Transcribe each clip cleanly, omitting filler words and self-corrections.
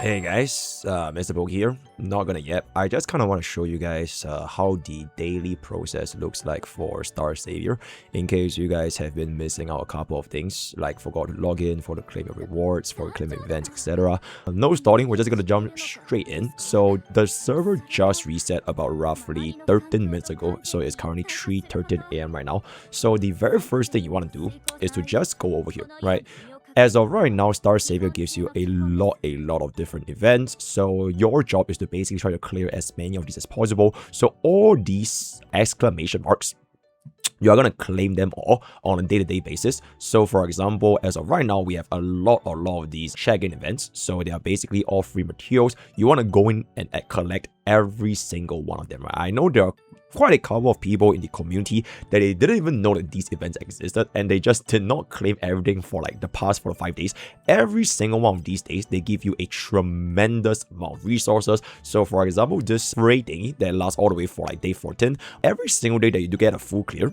Hey guys, MrPokke here. Not gonna yet. I just kind of want to show you guys how the daily process looks like for starsavior, in case you guys have been missing out a couple of things, like forgot to log in for the claim of rewards, for claim events, etc. No stalling, we're just gonna jump straight in. So the server just reset about roughly 13 minutes ago, so it's currently 3:13 AM right now. So the very first thing you want to do is to just go over here, right? As of right now, starsavior gives you a lot of different events. So your job is to basically try to clear as many of these as possible. So all these exclamation marks, you are going to claim them all on a day-to-day basis. So for example, as of right now, we have a lot of these check-in events. So they are basically all free materials. You want to go in and collect every single one of them, right? I know there are quite a couple of people in the community that they didn't even know that these events existed, and they just did not claim everything for like the past 4 to 5 days. Every single one of these days, they give you a tremendous amount of resources. So for example, this spray thingy that lasts all the way for like day 14, every single day that you do get a full clear,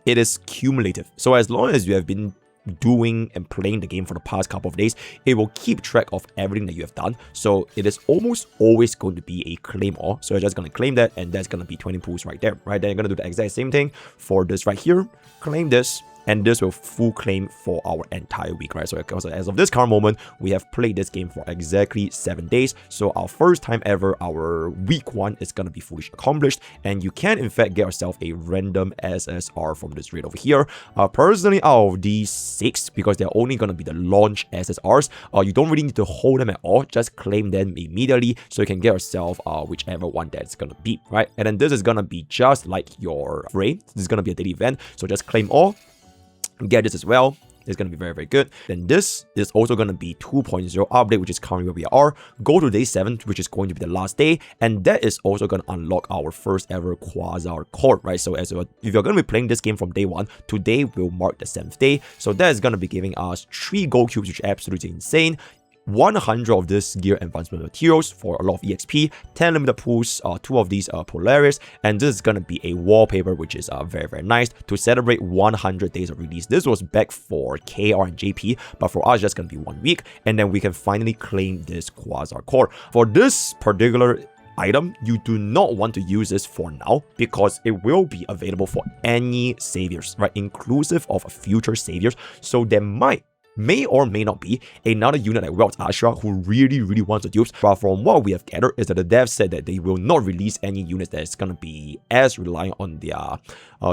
it is cumulative. So as long as you have been doing and playing the game for the past couple of days, it will keep track of everything that you have done. So it is almost always going to be a claim all. So you're just going to claim that, and that's going to be 20 pools right there, right? Then you're going to do the exact same thing for this right here, claim this, and this will full claim for our entire week, right? So as of this current moment, we have played this game for exactly 7 days. So our first time ever, our week 1 is going to be fully accomplished, and you can in fact get yourself a random SSR from this raid over here. Personally, out of these 6, because they're only going to be the launch SSRs, you don't really need to hold them at all. Just claim them immediately so you can get yourself whichever one that's going to be, right? And then this is going to be just like your raid. This is going to be a daily event, so just claim all. Get this as well. It's going to be very good. Then this is also going to be 2.0 update, which is currently where we are. Go to day 7, which is going to be the last day, and that is also going to unlock our first ever Quasar Court, right? So if you're going to be playing this game from day 1, today will mark the 7th day. So that is going to be giving us 3 gold cubes, which is absolutely insane. 100 of this gear advancement materials for a lot of EXP, 10 limited pools, 2 of these Polaris, and this is going to be a wallpaper, which is very nice to celebrate 100 days of release. This was back for KR and JP, but for us, just going to be 1 week, and then we can finally claim this Quasar Core. For this particular item, you do not want to use this for now because it will be available for any saviors, right? Inclusive of future saviors. So there may or may not be another unit like Wells Ashra who really wants the dupes, but from what we have gathered is that the devs said that they will not release any units that is going to be as reliant on their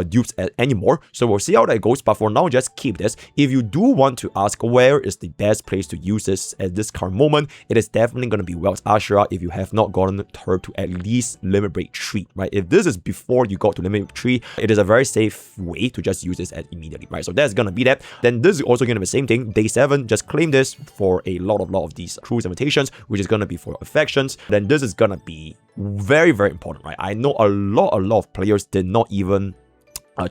dupes anymore. So we'll see how that goes, but for now, just keep this. If you do want to ask where is the best place to use this at this current moment, it is definitely going to be Wells Ashra if you have not gotten her to at least Limit Break 3, right? If this is before you got to Limit Break 3, it is a very safe way to just use this immediately, right? So that's going to be that. Then this is also going to be the same thing. Day 7, just claim this for a lot of these cruise invitations, which is going to be for affections. Then this is going to be very important, right? I know a lot of players did not even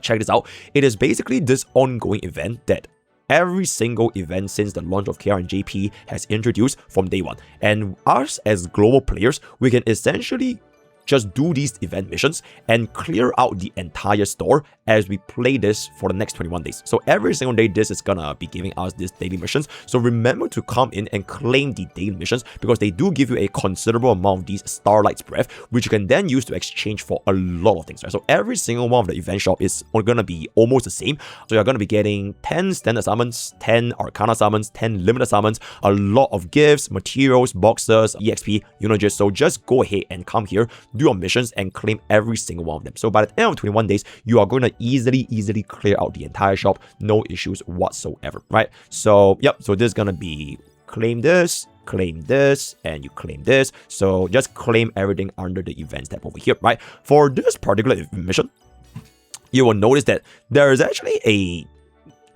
check this out. It is basically this ongoing event that every single event since the launch of KR and JP has introduced from day 1. And us as global players, we can essentially just do these event missions and clear out the entire store as we play this for the next 21 days. So every single day, this is gonna be giving us these daily missions. So remember to come in and claim the daily missions because they do give you a considerable amount of these Starlight's Breath, which you can then use to exchange for a lot of things, right? So every single one of the event shop is gonna be almost the same. So you're gonna be getting 10 standard summons, 10 Arcana summons, 10 limited summons, a lot of gifts, materials, boxes, EXP, so just go ahead and come here, do your missions, and claim every single one of them. So by the end of 21 days, you are going to easily clear out the entire shop, no issues whatsoever, right? So yep, so this is going to be claim this, and you claim this. So just claim everything under the events tab over here, right? For this particular mission, you will notice that there is actually a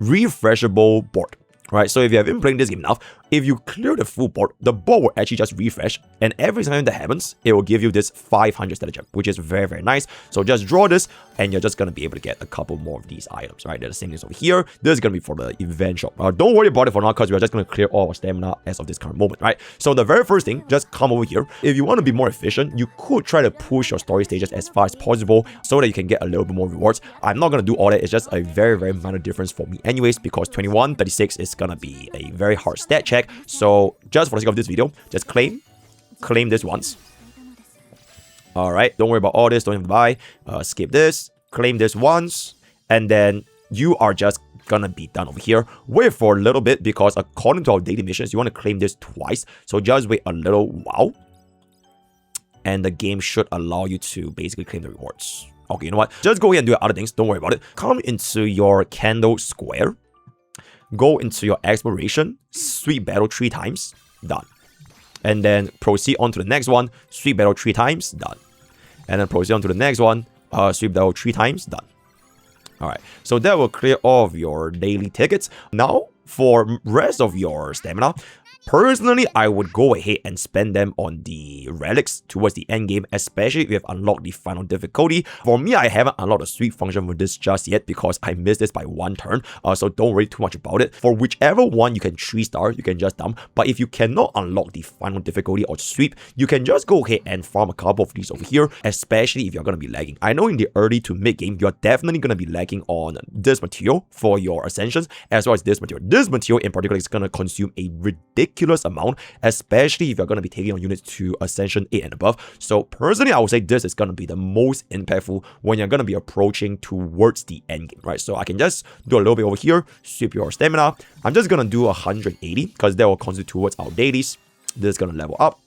refreshable board, right? So if you have been playing this game enough, if you clear the full board, the board will actually just refresh, and every time that happens, it will give you this 500 status gem, which is very nice. So just draw this, and you're just going to be able to get a couple more of these items, right? They're the same things over here. This is going to be for the event shop. Don't worry about it for now, because we're just going to clear all our stamina as of this current moment, right? So the very first thing, just come over here. If you want to be more efficient, you could try to push your story stages as far as possible so that you can get a little bit more rewards. I'm not going to do all that. It's just a very minor difference for me anyways, because 21, 36 is going to be a very hard stat check. So just for the sake of this video, just claim, claim this once. Alright, don't worry about all this, don't have to buy. Skip this, claim this once, and then you are just gonna be done over here. Wait for a little bit because according to our daily missions, you want to claim this twice. So just wait a little while. And the game should allow you to basically claim the rewards. Okay, you know what? Just go ahead and do other things. Don't worry about it. Come into your candle square. Go into your exploration. Sweep battle 3 times. Done. And then proceed on to the next one. Sweep battle 3 times. Done. And then proceed on to the next one. Sweep battle 3 times. Done. Alright, so that will clear all of your daily tickets. Now, for rest of your stamina, personally, I would go ahead and spend them on the relics towards the end game, especially if you have unlocked the final difficulty. For me, I haven't unlocked the sweep function for this just yet because I missed this by 1 turn, so don't worry too much about it. For whichever one you can 3-star, you can just dump, but if you cannot unlock the final difficulty or sweep, you can just go ahead and farm a couple of these over here, especially if you're going to be lagging. I know in the early to mid game, you're definitely going to be lagging on this material for your ascensions, as well as this material. This material in particular is going to consume a ridiculous amount, especially if you're going to be taking on units to Ascension 8 and above. So personally, I would say this is going to be the most impactful when you're going to be approaching towards the end game, right? So I can just do a little bit over here, sweep your stamina. I'm just going to do 180 because that will constitute towards our dailies. This is going to level up.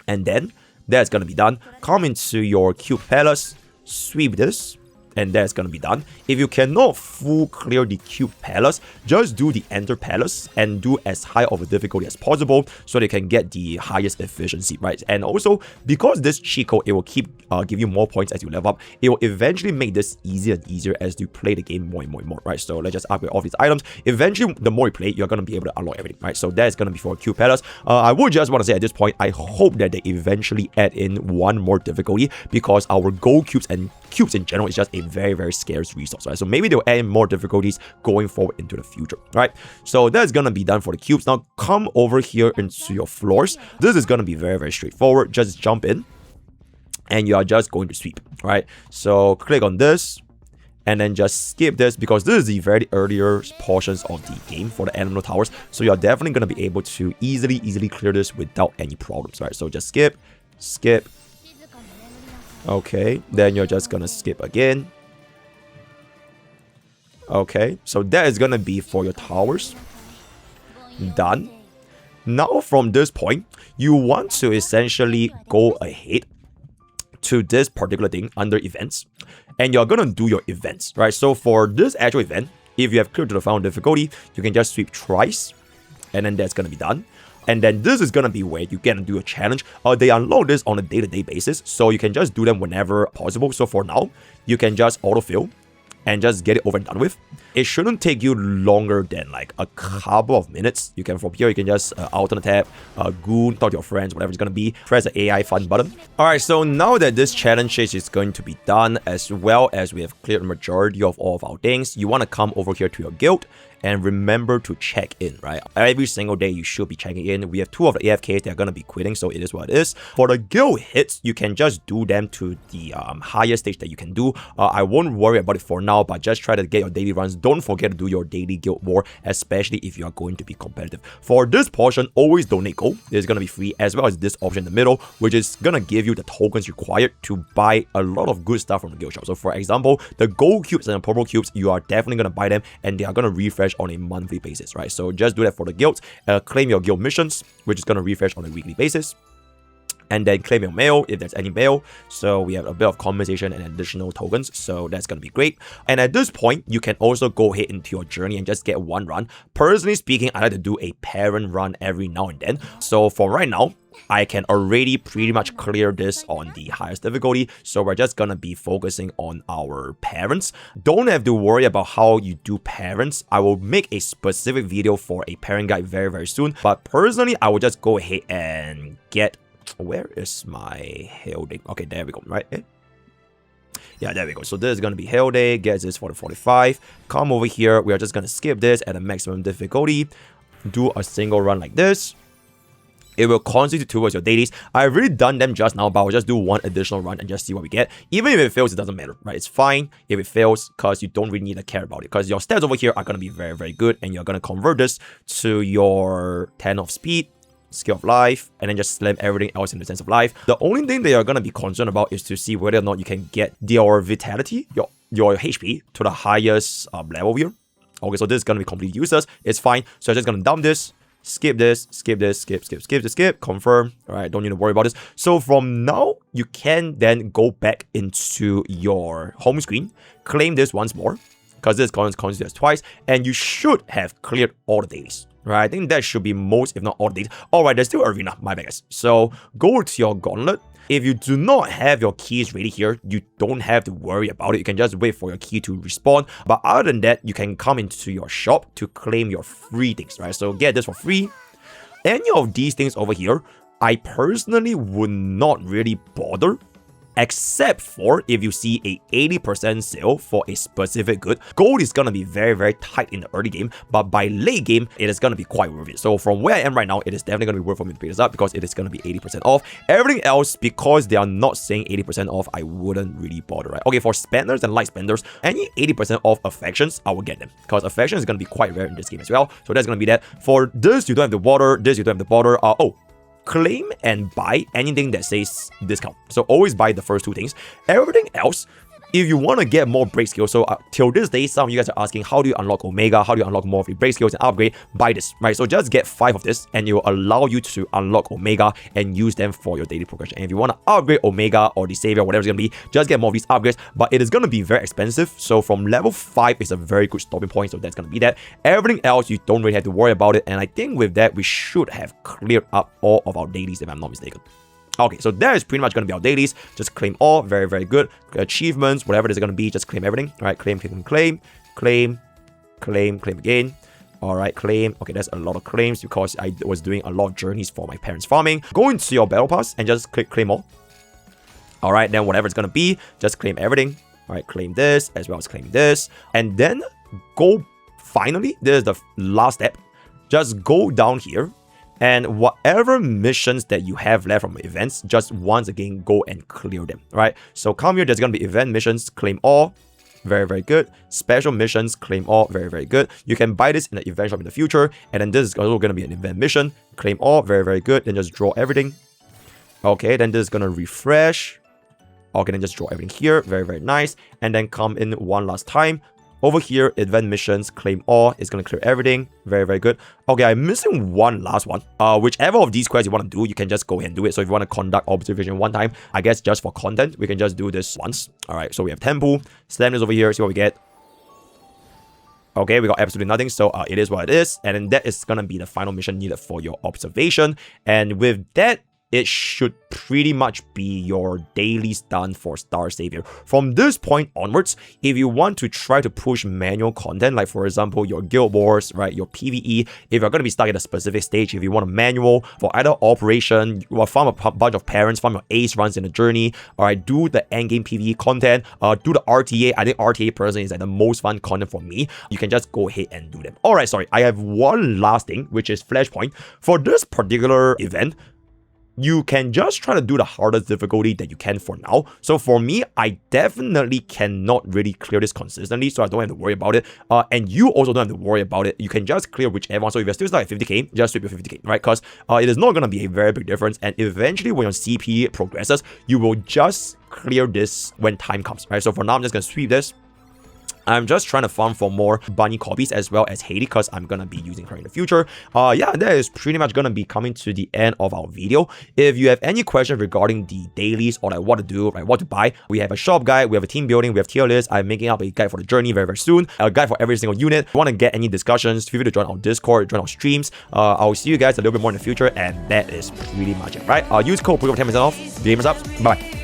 And then that's going to be done. Come into your cube palace, sweep this. And that's gonna be done. If you cannot full clear the cube palace, just do the enter palace and do as high of a difficulty as possible so they can get the highest efficiency, right? And also, because this cheat code, it will keep give you more points as you level up, it will eventually make this easier and easier as you play the game more and more and more, right? So let's just upgrade all these items. Eventually, the more you play, you're gonna be able to unlock everything, right? So that's gonna be for cube palace. I would just want to say at this point, I hope that they eventually add in one more difficulty because our gold cubes and cubes in general is just a very, very scarce resource, right? So maybe they'll add in more difficulties going forward into the future, right? So that's gonna be done for the cubes. Now come over here into your floors. This is gonna be very, very straightforward. Just jump in and you are just going to sweep, right? So click on this and then just skip this because this is the very earlier portions of the game for the animal towers. So you're definitely gonna be able to easily clear this without any problems, right? So just skip. Okay, then you're just gonna skip again. Okay, so that is gonna be for your towers. Done. Now from this point, you want to essentially go ahead to this particular thing under events. And you're gonna do your events, right? So for this actual event, if you have cleared to the final difficulty, you can just sweep twice. And then that's gonna be done. And then this is gonna be where you can do a challenge. They unlock this on a day-to-day basis, so you can just do them whenever possible. So for now, you can just autofill and just get it over and done with. It shouldn't take you longer than like a couple of minutes. You can from here, you can just alternate tab, goon, talk to your friends, whatever it's gonna be. Press the AI fun button. Alright, so now that this challenge is going to be done, as well as we have cleared the majority of all of our things, you want to come over here to your guild. And remember to check in, right? Every single day you should be checking in. We have 2 of the AFKs that are gonna be quitting, so it is what it is. For the guild hits, you can just do them to the highest stage that you can do. I won't worry about it for now, but just try to get your daily runs. Don't forget to do your daily guild war, especially if you are going to be competitive. For this portion, always donate gold. It's gonna be free, as well as this option in the middle, which is gonna give you the tokens required to buy a lot of good stuff from the guild shop. So for example, the gold cubes and the purple cubes, you are definitely gonna buy them, and they are gonna refresh on a monthly basis, right? So just do that for the guild. Claim your guild missions, which is going to refresh on a weekly basis. And then claim your mail if there's any mail. So we have a bit of compensation and additional tokens. So that's going to be great. And at this point, you can also go ahead into your journey and just get one run. Personally speaking, I like to do a parent run every now and then. So for right now, I can already pretty much clear this on the highest difficulty. So we're just gonna be focusing on our parents. Don't have to worry about how you do parents. I will make a specific video for a parent guide very, very soon. But personally, I will just go ahead and get... Where is my hail day? Okay, there we go, right? Yeah, there we go. So this is going to be Hail Day. Get this for the 45. Come over here. We are just going to skip this at a maximum difficulty. Do a single run like this. It will constitute towards your dailies. I've already done them just now, but I'll just do one additional run and just see what we get. Even if it fails, it doesn't matter, right? It's fine if it fails because you don't really need to care about it because your stats over here are going to be very, very good and you're going to convert this to your 10 of speed, skill of life, and then just slam everything else in the sense of life. The only thing that you're gonna be concerned about is to see whether or not you can get your vitality, your HP to the highest level here. Okay, so this is gonna be completely useless. It's fine. So I'm just gonna dump this, skip this, skip, confirm. Alright, don't need to worry about this. So from now, you can then go back into your home screen, claim this once more, because this is considered twice, and you should have cleared all the dailies. Right, I think that should be most, if not all the dailies. Alright, there's still arena, my bad guys. So go to your Gauntlet. If you do not have your keys ready here, you don't have to worry about it. You can just wait for your key to respawn. But other than that, you can come into your shop to claim your free things, right? So get this for free. Any of these things over here, I personally would not really bother, except for if you see a 80% sale for a specific good. Gold is gonna be very, very tight in the early game, but by late game, it is gonna be quite worth it. So from where I am right now, it is definitely gonna be worth for me to pick this up because it is gonna be 80% off. Everything else, because they are not saying 80% off, I wouldn't really bother, right? Okay, for spenders and light spenders, any 80% off affections, I will get them because affection is gonna be quite rare in this game as well. So that's gonna be that. For this, you don't have the water. This, you don't have the border. Claim and buy anything that says discount. So always buy the first two things. Everything else, if you want to get more break skills, so till this day, some of you guys are asking, how do you unlock Omega? How do you unlock more of the break skills and upgrade? Buy this, right? So just get 5 of this and it will allow you to unlock Omega and use them for your daily progression. And if you want to upgrade Omega or the Savior, whatever it's going to be, just get more of these upgrades. But it is going to be very expensive. So from level 5 is a very good stopping point. So that's going to be that. Everything else, you don't really have to worry about it. And I think with that, we should have cleared up all of our dailies if I'm not mistaken. Okay, so that is pretty much going to be our dailies. Just claim all. Very, very good. Achievements, whatever it is going to be, just claim everything. All right, claim again. All right, claim. Okay, that's a lot of claims because I was doing a lot of journeys for my parents' farming. Go into your battle pass and just click claim all. All right, then whatever it's going to be, just claim everything. All right, claim this as well as claim this. And then go, finally, this is the last step. Just go down here. And whatever missions that you have left from events, just once again, go and clear them, right? So come here, there's going to be event missions, claim all. Very, very good. Special missions, claim all. Very, very good. You can buy this in the event shop in the future. And then this is also going to be an event mission. Claim all. Very, very good. Then just draw everything. Okay, then this is going to refresh. Okay, then just draw everything here. Very, very nice. And then come in one last time. Over here, event missions, claim all. It's going to clear everything. Very, very good. Okay, I'm missing one last one. Whichever of these quests you want to do, you can just go ahead and do it. So if you want to conduct observation one time, I guess just for content, we can just do this once. All right, so we have temple. Slam this over here, see what we get. Okay, we got absolutely nothing, so it is what it is. And then that is going to be the final mission needed for your observation. And with that, it should pretty much be your dailies done for Star Savior. From this point onwards, if you want to try to push manual content, like for example, your guild wars, right, your PvE, if you're going to be stuck at a specific stage, if you want a manual for either operation, you will farm a bunch of parents, farm your ace runs in the journey, all right, do the endgame PvE content, do the RTA. I think RTA personally is like the most fun content for me. You can just go ahead and do them. All right, sorry, I have one last thing, which is Flashpoint. For this particular event, you can just try to do the hardest difficulty that you can for now. So for me, I definitely cannot really clear this consistently, so I don't have to worry about it. And you also don't have to worry about it. You can just clear whichever one. So if you're still stuck at 50k, just sweep your 50k, right? Because it is not going to be a very big difference. And eventually, when your CP progresses, you will just clear this when time comes, right? So for now, I'm just going to sweep this. I'm just trying to farm for more bunny copies as well as Haiti because I'm going to be using her in the future. Yeah, that is pretty much going to be coming to the end of our video. If you have any questions regarding the dailies or like what to do, right, what to buy, we have a shop guide, we have a team building, we have tier lists. I'm making up a guide for the journey very, very soon. A guide for every single unit. If you want to get any discussions, feel free to join our Discord, join our streams. I'll see you guys a little bit more in the future, and that is pretty much it, right? Use code POKE for 10% off. Gamers up. Bye.